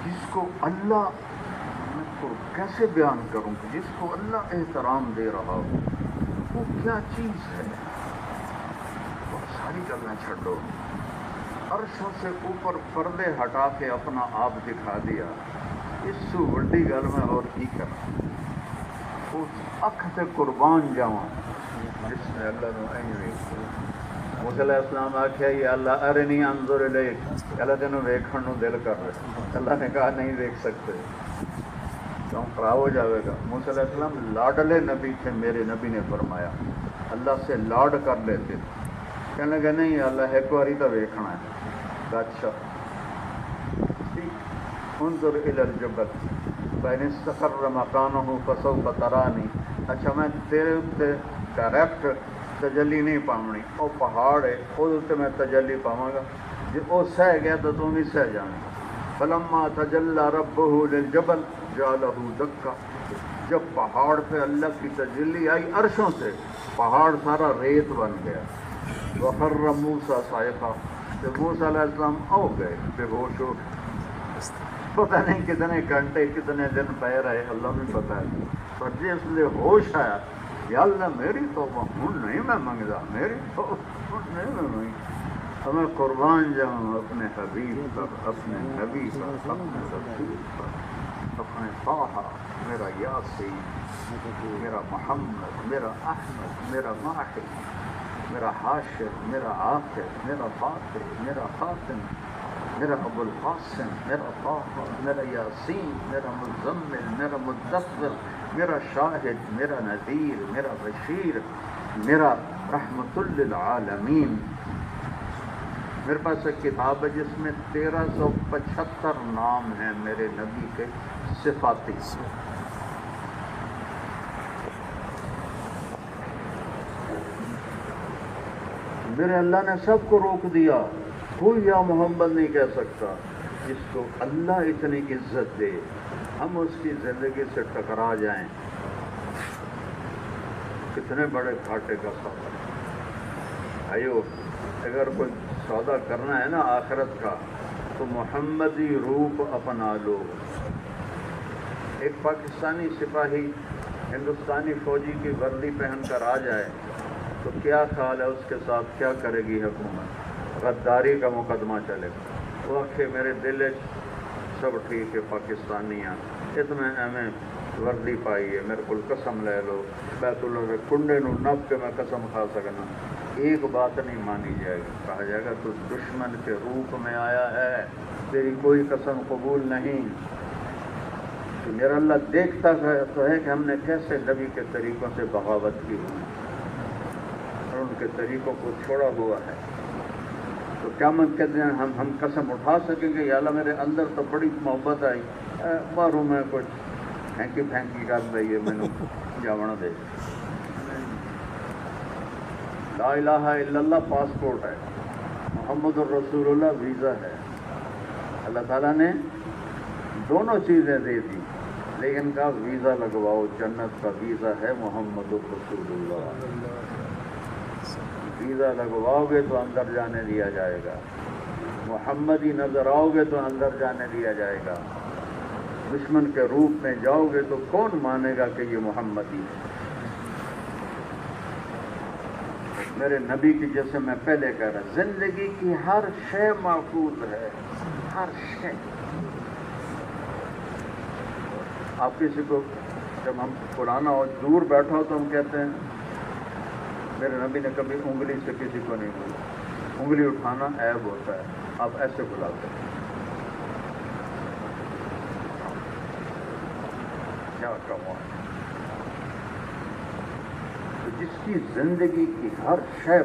جس کو اللہ، میں کو کیسے بیان کروں کہ جس کو اللہ احترام دے رہا ہو وہ کیا چیز ہے؟ وہ ساری گلیں چھڈو، عرشوں سے اوپر پردے ہٹا کے اپنا آپ دکھا دیا، اس سے وڈی گل میں اور کی کرا؟ اس اکھ سے قربان جاواں جس نے اللہ نے موسیٰ علیہ السلام آخیا یا اللہ ارنی انظر الیک، اللہ تینوں ویکھن نو دل کر رہے، اللہ نے کہا نہیں دیکھ سکتے، کیوں خراب ہو جاوے گا۔ موسیٰ علیہ السلام لاڈلے نبی تھے، میرے نبی نے فرمایا اللہ سے لاڈ کر لیتے تھے، کہنے لگے نہیں اللہ ایک باری تو ویکھنا ہے۔ اچھا انظر الی الجبل فإن استقر مکانہ فسوف ترانی، اچھا میں تیرے اتنے ڈائریکٹ تجلی نہیں پاونی، وہ پہاڑ ہے وہ میں تجلی پاواں گا، جی وہ سہ گیا تو تم بھی سہ جانا۔ فلما تجلی ربہ للجبل جعلہ دکا، جب پہاڑ پہ اللہ کی تجلی آئی عرشوں سے، پہاڑ سارا ریت بن گیا۔ وخر موسیٰ صاعقہ، تو موسیٰ علیہ السلام ہو گئے بے ہوش ہو، پتہ نہیں کتنے گھنٹے کتنے دن پہ رہے، اللہ بھی پتہ ہے، پر جس لیے ہوش آیا یا اللہ میری توبہ ہوں نہیں میں منگدا، میری توبہ ہوں نہیں میں منگدا، ہمیں قربان جاؤں اپنے حبیب پر، اپنے نبی پر، اپنے رسول پر، اپنے طٰہٰ، میرا یاسین، میرا محمد، میرا احمد، میرا ماہی، میرا حاشر، میرا عاقب، میرا فاتح، میرا خاتم، میرا ابو القاسم، میرا طٰہٰ، میرا یاسین، میرا مزمل، میرا مدثر، میرا شاہد، میرا نذیر، میرا بشیر، میرا رحمت للعالمین۔ میرے پاس ایک کتاب ہے جس میں 1375 نام ہیں میرے نبی کے صفاتی۔ میرے اللہ نے سب کو روک دیا، کوئی یا محمد نہیں کہہ سکتا۔ جس کو اللہ اتنی عزت دے ہم اس کی زندگی سے ٹکرا جائیں، کتنے بڑے گھاٹے کا سودا ہے۔ بھائیو، اگر کوئی سودا کرنا ہے نا آخرت کا تو محمدی روپ اپنا لو۔ ایک پاکستانی سپاہی ہندوستانی فوجی کی وردی پہن کر آ جائے تو کیا خیال ہے اس کے ساتھ کیا کرے گی حکومت؟ غداری کا مقدمہ چلے گا۔ وہ آخے میرے دل سب ٹھیک ہے پاکستانیاں اتنے ایویں وردی پائی ہے، میرے کو قسم لے لو بیت اللہ کے کنڈے نو نپ کے میں قسم کھا سکنا، ایک بات نہیں مانی جائے گی۔ کہا جائے گا تو دشمن کے روپ میں آیا ہے، تیری کوئی قسم قبول نہیں۔ تو میرا اللہ دیکھتا تو ہے کہ ہم نے کیسے نبی کے طریقوں سے بغاوت کی ہوئی اور ان کے طریقوں کو چھوڑا ہوا ہے۔ تو قیامت کے دن ہم قسم اٹھا سکیں گے یا اللہ میرے اندر تو بڑی محبت آئی، ماروں میں کچھ پھینکی کر رہی ہے، میں جاونا دے۔ لا الہ الا اللہ پاسپورٹ ہے، محمد الرسول اللہ ویزا ہے۔ اللہ تعالیٰ نے دونوں چیزیں دے دی، لیکن کہا ویزا لگواؤ، جنت کا ویزا ہے محمد الرسول اللہ۔ ویزا لگواؤ گے تو اندر جانے دیا جائے گا، محمدی نظر آؤ گے تو اندر جانے دیا جائے گا، دشمن کے روپ میں جاؤ گے تو کون مانے گا کہ یہ محمدی ہے؟ میرے نبی کی جیسے میں پہلے کہہ رہا، زندگی کی ہر شے محفوظ ہے، ہر شے۔ آپ کسی کو جب ہم پرانا اور دور بیٹھا ہو تو ہم کہتے ہیں میرے نبی نے کبھی انگلی سے کسی کو نہیں بولا، انگلی اٹھانا عیب ہوتا ہے، آپ ایسے بلاتے ہیں۔ کیا کمال ہے! تو جس کی زندگی کی ہر شے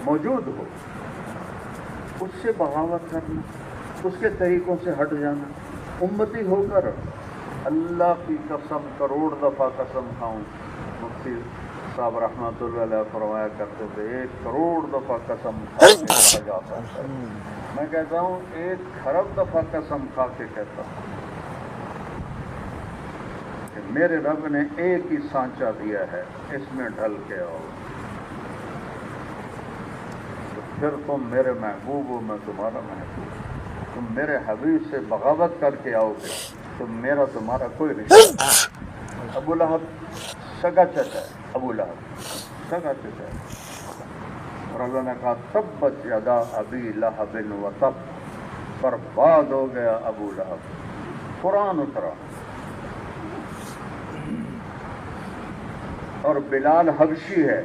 موجود ہو اس سے بغاوت کرنا، اس کے طریقوں سے ہٹ جانا، امتی ہو کر اللہ کی قسم کروڑ دفعہ قسم کھاؤں۔ مفتی صاحب رحمۃ اللہ علیہ فرمایا کرتے تھے 1 کروڑ دفعہ قسم کھا کے کہا جاتا ہے، میں کہتا ہوں 1 کھرب دفعہ قسم کھا کے کہتا ہوں کہ میرے رب نے ایک ہی سانچہ دیا ہے، اس میں ڈھل کے آؤ، تو پھر تم میرے محبوب ہو، میں تمہارا محبوب۔ تم میرے حبیب سے بغاوت کر کے آؤ گے تو میرا تمہارا کوئی رشتہ نہیں۔ ابو لہب سگا چچا ہے، ابو لہب سگا چچا ہے، اور اللہ نے کہا تبت یدا ابی لہب وتب، برباد ہو گیا ابو لہب۔ قرآن اترا، اور بلال حبشی ہے،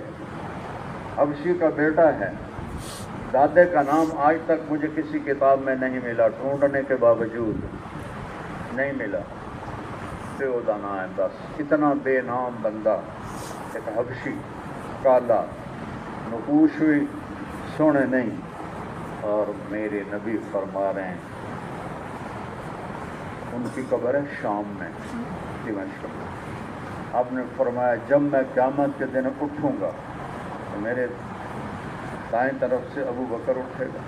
حبشی کا بیٹا ہے، دادے کا نام آج تک مجھے کسی کتاب میں نہیں ملا، ڈھونڈنے کے باوجود نہیں ملا، بے ادانا ہے بس، اتنا بے نام بندہ، ایک حبشی کالا، نقوش ہوئی، سونے نہیں، اور میرے نبی فرما رہے ہیں ان کی قبر ہے شام میں، دمشق میں۔ آپ نے فرمایا جب میں قیامت کے دن اٹھوں گا تو میرے دائیں طرف سے ابو بکر اٹھے گا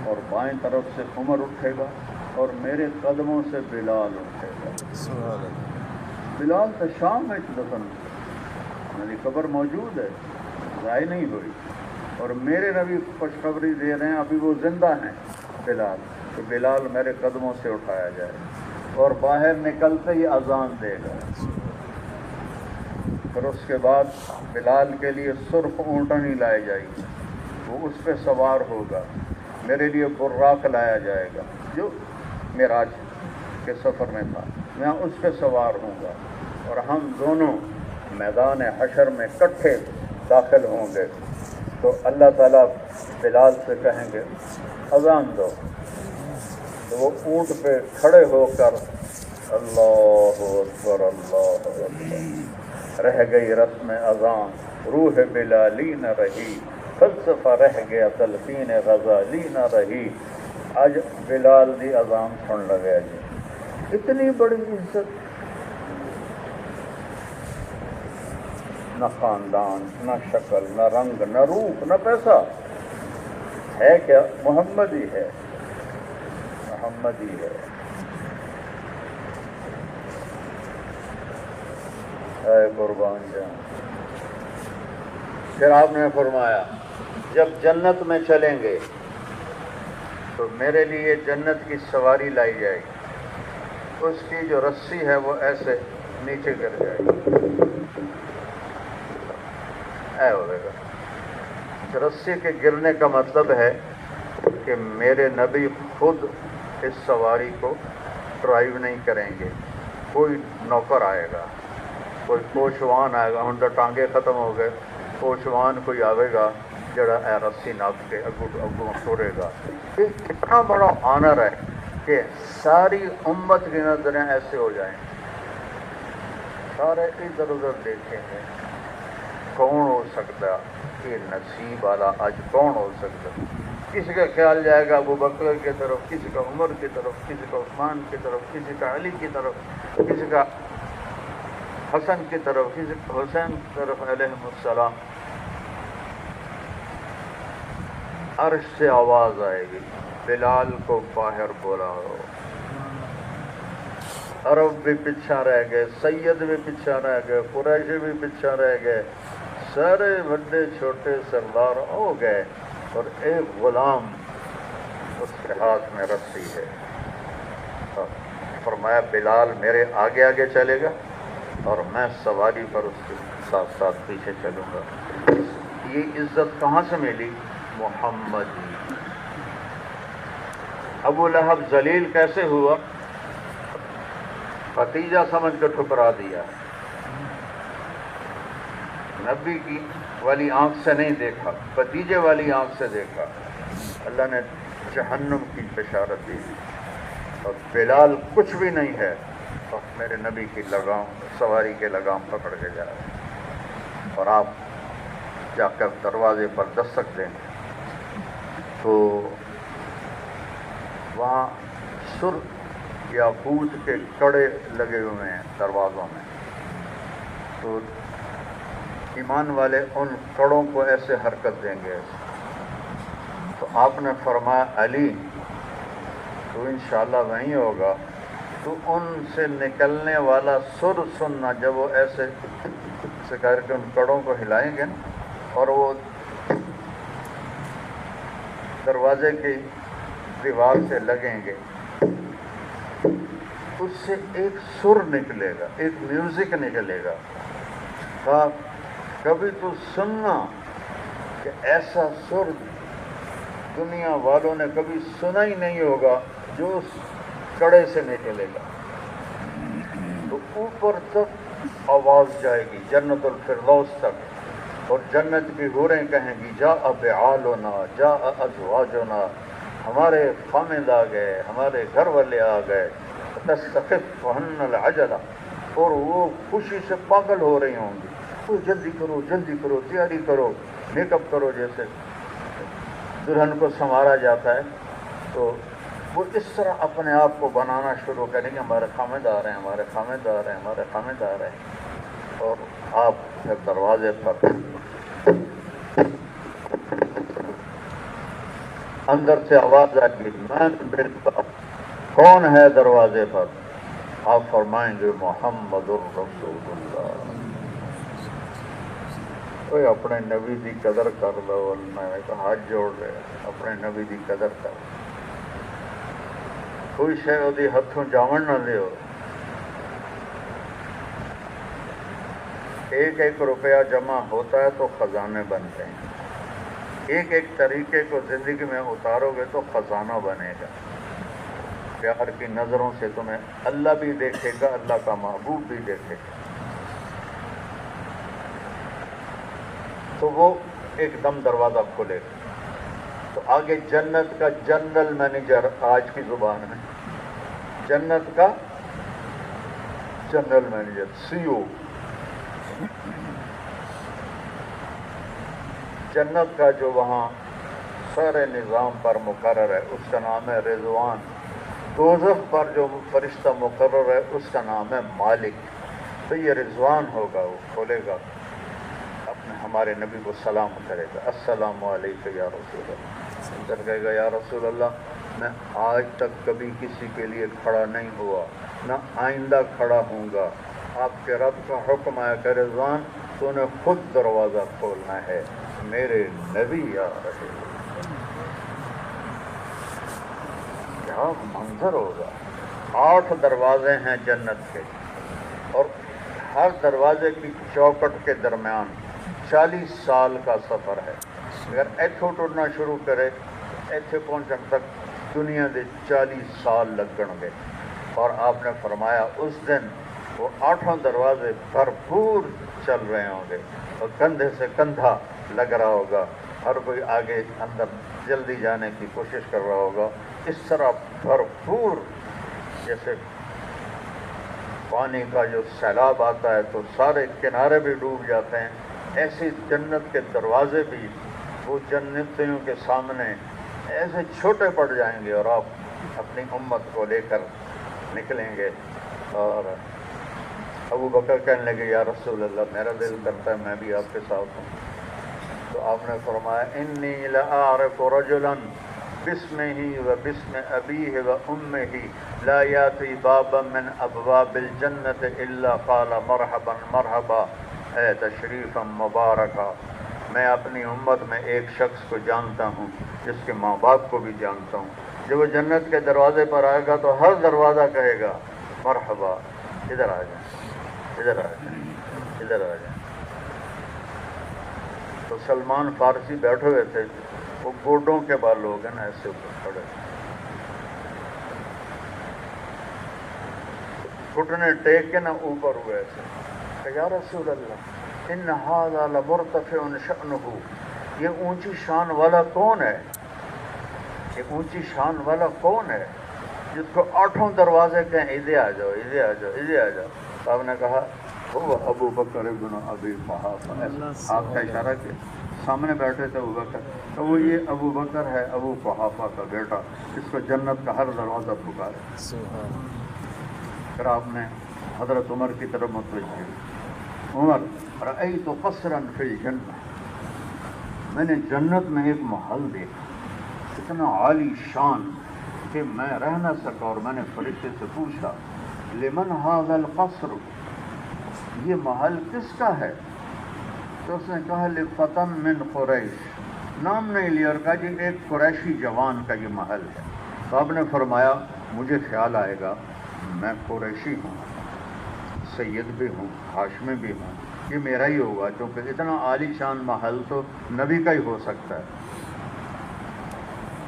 اور بائیں طرف سے عمر اٹھے گا اور میرے قدموں سے بلال اٹھے گا۔ بلال تو شام میں دفن، میری قبر موجود ہے، ضائع نہیں ہوئی، اور میرے نبی خوشخبری دے رہے ہیں ابھی وہ زندہ ہیں بلال، کہ بلال میرے قدموں سے اٹھایا جائے اور باہر نکلتے ہی اذان دے گا۔ پھر اس کے بعد بلال کے لیے سرخ اونٹنی لائی جائے گی، وہ اس پہ سوار ہوگا، میرے لیے براق لایا جائے گا جو معراج کے سفر میں تھا، میں اس پہ سوار ہوں گا، اور ہم دونوں میدان حشر میں اکٹھے داخل ہوں گے۔ تو اللہ تعالیٰ بلال سے کہیں گے اذان دو، تو وہ اونٹ پہ کھڑے ہو کر اللہ اکبر اللہ اکبر، رہ گئی رسم اذان، روح بلالی نہ رہی، فلسفہ رہ گیا تلقین غزالی نہ رہی، آج بلال دی اذان سن لگے جی۔ اتنی بڑی عزت، نہ خاندان، نہ شکل، نہ رنگ، نہ روپ، نہ پیسہ، ہے کیا؟ محمد ہی ہے، محمد ہی ہے۔ اے قربان جان۔ پھر آپ نے فرمایا جب جنت میں چلیں گے تو میرے لیے جنت کی سواری لائی جائے گی، اس کی جو رسی ہے وہ ایسے نیچے گر جائے گی، اے ہوئے گا۔ رسی کے گرنے کا مطلب ہے کہ میرے نبی خود اس سواری کو ڈرائیو نہیں کریں گے، کوئی نوکر آئے گا، کوئی پوشوان آئے گا، ہنڈا ٹانگے ختم ہو گئے، پوشوان کوئی آئے گا جڑا اے رسی ناپ کے اگوں ٹورے گا۔ یہ کتنا بڑا آنر ہے کہ ساری امت کی نظریں ایسے ہو جائیں، سارے ادھر ادھر دیکھیں گے کون ہو سکتا یہ نصیب والا، آج کون ہو سکتا؟ کسی کا خیال جائے گا ابو بکر کی طرف، کسی کا عمر کی طرف، کسی کا عثمان کی طرف، کسی کا علی کی طرف، کسی کا حسن کی طرف، کسی کا حسین کی طرف علیہم السلام۔ عرش سے آواز آئے گی بلال کو باہر بلاؤ۔ عرب بھی پیچھا رہ گئے، سید بھی پیچھا رہ گئے، قریشی بھی پیچھا رہ گئے، سارے بڑے چھوٹے سردار ہو گئے، اور ایک غلام اس کے ہاتھ میں رسی ہے۔ فرمایا بلال میرے آگے آگے چلے گا اور میں سواری پر اس کے ساتھ ساتھ پیچھے چلوں گا۔ یہ عزت کہاں سے ملی؟ محمد۔ ابو لہب ذلیل کیسے ہوا؟ بھتیجا سمجھ کر ٹھکرا دیا، نبی کی والی آنکھ سے نہیں دیکھا، بھتیجے والی آنکھ سے دیکھا، اللہ نے جہنم کی بشارت دی، اور بلال کچھ بھی نہیں ہے اور میرے نبی کی لگام، سواری کے لگام پکڑ کے جا رہے، اور آپ جا کر دروازے پر دستک دیں تو وہاں سرخ یاقوت کے کڑے لگے ہوئے ہیں دروازوں میں، تو ایمان والے ان کڑوں کو ایسے حرکت دیں گے، تو آپ نے فرمایا علی تو انشاءاللہ وہیں ہوگا، تو ان سے نکلنے والا سر سننا، جب وہ ایسے کر کے ان کڑوں کو ہلائیں گے نا اور وہ دروازے کی دیوار سے لگیں گے، اس سے ایک سر نکلے گا، ایک میوزک نکلے گا، کہا کبھی تو سننا کہ ایسا سر دنیا والوں نے کبھی سنا ہی نہیں ہوگا جو اس کڑے سے نکلے گا، تو اوپر تک آواز جائے گی جنت الفردوس تک، اور جنت کی حوریں کہیں گی جاء بعالنا جاء ازواجنا، ہمارے خامد آ گئے، ہمارے گھر والے آ گئے، تستخفهن العجلہ، اور وہ خوشی سے پاگل ہو رہی ہوں گی، تو جلدی کرو جلدی کرو، تیاری کرو، میک اپ کرو، جیسے دلہن کو سنوارا جاتا ہے، تو وہ اس طرح اپنے آپ کو بنانا شروع کریں گے، ہمارے خامد آ رہے ہیں، ہمارے خامد آ رہے ہیں، ہمارے خامد آ رہے ہیں، اور آپ پھر دروازے پر اندر سے آواز آئے گی من بالباب، کون ہے دروازے پر؟ آپ فرمائیں گے محمد الرسول اللہ۔ کوئی اپنے نبی دی قدر کر لو، میں ہاتھ جوڑ رہے اپنے نبی دی قدر کر، کوئی شے دی ہتھوں جاون نہ لیو، ایک ایک روپیہ جمع ہوتا ہے تو خزانے بنتے ہیں، ایک ایک طریقے کو زندگی میں اتارو گے تو خزانہ بنے گا، پیار کی نظروں سے تمہیں اللہ بھی دیکھے گا، اللہ کا محبوب بھی دیکھے گا، تو وہ ایک دم دروازہ کھلے گا، تو آگے جنت کا جنرل مینیجر، آج کی زبان میں جنت کا جنرل مینیجر، سی او، جنت کا جو وہاں سارے نظام پر مقرر ہے اس کا نام ہے رضوان، دوزخ پر جو فرشتہ مقرر ہے اس کا نام ہے مالک، تو یہ رضوان ہوگا، وہ کھولے گا، اپنے ہمارے نبی کو سلام کرے گا، السلام علیکم یا رسول اللہ، پھر کہے گا یا رسول اللہ میں آج تک کبھی کسی کے لیے کھڑا نہیں ہوا، نہ آئندہ کھڑا ہوں گا، آپ کے رب کا حکم آیا کہ رضوان تو نے خود دروازہ کھولنا ہے، میرے نبی آ رہے ہیں۔ کیا منظر ہوگا! 8 دروازے ہیں جنت کے، اور ہر دروازے کی چوکٹ کے درمیان 40 سال کا سفر ہے۔ اگر ایتھوں ٹرنا شروع کرے ایتھے پہنچن تک دنیا دے 40 سال لگن گے، اور آپ نے فرمایا اس دن وہ 8 دروازے بھرپور چل رہے ہوں گے اور کندھے سے کندھا لگ رہا ہوگا، ہر کوئی آگے اندر جلدی جانے کی کوشش کر رہا ہوگا، اس طرح بھرپور جیسے پانی کا جو سیلاب آتا ہے تو سارے کنارے بھی ڈوب جاتے ہیں، ایسی جنت کے دروازے بھی وہ جنتیوں کے سامنے ایسے چھوٹے پڑ جائیں گے، اور آپ اپنی امت کو لے کر نکلیں گے۔ اور ابو بکر کہنے لگے یا رسول اللہ میرا دل کرتا ہے میں بھی آپ کے ساتھ ہوں، تو آپ نے فرمایا انی لأعرف رجلا باسمہ و باسم ابیہ و امہ لا یاتی بابا من ابواب الجنت الا قال مرحبا مرحبا، اے تشریفا مبارکا۔ میں اپنی امت میں ایک شخص کو جانتا ہوں جس کے ماں باپ کو بھی جانتا ہوں، جب وہ جنت کے دروازے پر آئے گا تو ہر دروازہ کہے گا مرحبا، ادھر آ جائیں، ادھر آ جائیں، ادھر آ جائیں۔ تو سلمان فارسی بیٹھے ہوئے تھے، وہ گوڈوں کے بال لوگ ہیں نا ایسے اوپر کھڑے، گھٹنے ٹیک کے نا اوپر ہوئے تھے کہ یا رسول اللہ ان ھذا لمرتفع شأنہ، یہ اونچی شان والا کون ہے، یہ اونچی شان والا کون ہے جس کو 8 دروازے کہیں ادھر آ جاؤ، ادھر آ جاؤ، ادھر آ جاؤ۔ تو آپ نے کہا وہ ابو بکر ابن ابی قحافہ، آپ کا اشارہ کیا سامنے بیٹھے تھے ابو بکر، تو وہ یہ ابو بکر ہے ابو قحافہ کا بیٹا، اس کو جنت کا ہر دروازہ پکارے۔ پھر آپ نے حضرت عمر کی طرف متوجہ کی، عمر رأیت قصرا فی الجنہ، میں نے جنت میں ایک محل دیکھا اتنا عالی شان کہ میں رہ نہ سکا، اور میں نے فرشتے سے پوچھا لمن ھذا القصر، یہ محل کس کا ہے؟ تو اس نے کہا لفتن من قریش، نام نہیں لیا اور کہا جی ایک قریشی جوان کا یہ محل ہے۔ تو آپ نے فرمایا مجھے خیال آئے گا میں قریشی ہوں، سید بھی ہوں، ہاشمی بھی ہوں، یہ میرا ہی ہوگا، کیونکہ اتنا عالی شان محل تو نبی کا ہی ہو سکتا ہے۔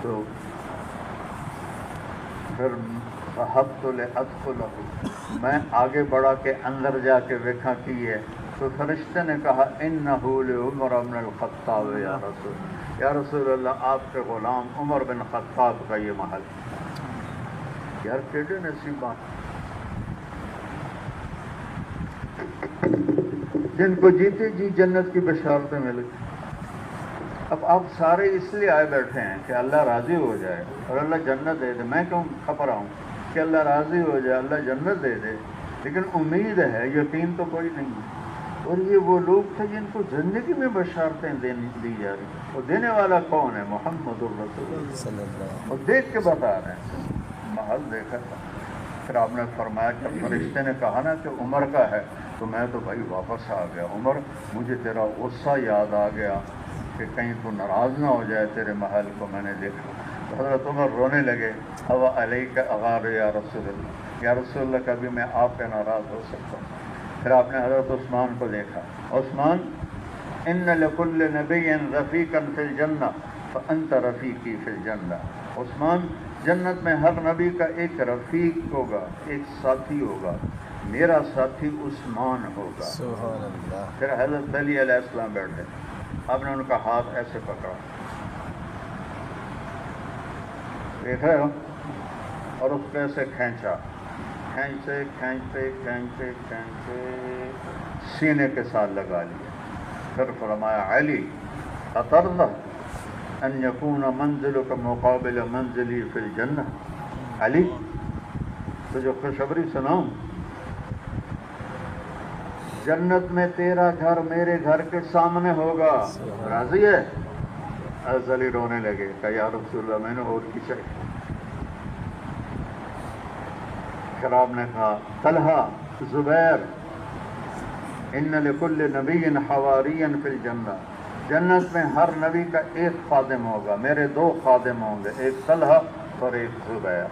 تو پھر ذهبت لأدخله، میں آگے بڑھا کے اندر جا کے ویکھا کی ہے، تو فرشتے نے کہا انہ لعمر بن الخطاب، یا رسول اللہ آپ کے غلام عمر بن خطاب کا یہ محل۔ یار کیڑے نصیبات جن کو جیتے جی جنت کی بشارتیں مل گئی۔ اب آپ سارے اس لیے آئے بیٹھے ہیں کہ اللہ راضی ہو جائے اور اللہ جنت دے دے، میں کیوں کھپ رہا ہوں کہ اللہ راضی ہو جائے اللہ جنت دے دے، لیکن امید ہے، یقین تو کوئی نہیں ہے۔ اور یہ وہ لوگ تھے جن کو زندگی میں بشارتیں دی جا رہی ہیں، وہ دینے والا کون ہے؟ محمد الرسول اللہ، اور دیکھ کے بتا رہے ہیں محل دیکھا تھا۔ پھر آپ نے فرمایا جب فرشتے نے کہا نا کہ عمر کا ہے، تو میں تو بھائی واپس آ گیا، عمر مجھے تیرا غصہ یاد آ گیا کہ کہیں تو ناراض نہ ہو جائے تیرے محل کو میں نے دیکھا۔ تو حضرت عمر رونے لگے، اب علیک اغار یا رسول اللہ، یا رسول اللہ کبھی میں آپ پہ ناراض ہو سکتا ہوں۔ پھر آپ نے حضرت عثمان کو دیکھا، عثمان ان لکل نبی رفیقا فی الجنہ فانت رفیقی فی الجنہ، عثمان جنت میں ہر نبی کا ایک رفیق ہوگا، ایک ساتھی ہوگا، میرا ساتھی عثمان ہوگا۔ سبحان اللہ۔ پھر حضرت علی علیہ السلام بیٹھے، آپ نے ان کا ہاتھ ایسے پکڑا، دیکھ رہے ہو، اور اس پہ ایسے کھینچا، کھینچتے کھینچتے کھینچتے کھینچتے سینے کے ساتھ لگا لیا۔ پھر فرمایا علی اترضى ان یکون منزلک مقابل منزلی فی الجنہ، علی تجھے خوشخبری سناؤں، جنت میں تیرا گھر میرے گھر کے سامنے ہوگا، راضی ہے؟ حضرت علی رونے لگے کہ یا رسول اللہ میں نے اور کی چاہیے. شراب نے کہا طلحہ زبیر ان لکل نبی حواری فی الجنہ، جنت میں ہر نبی کا ایک خادم ہوگا، میرے 2 خادم ہوں گے، ایک طلحہ اور ایک زبیر.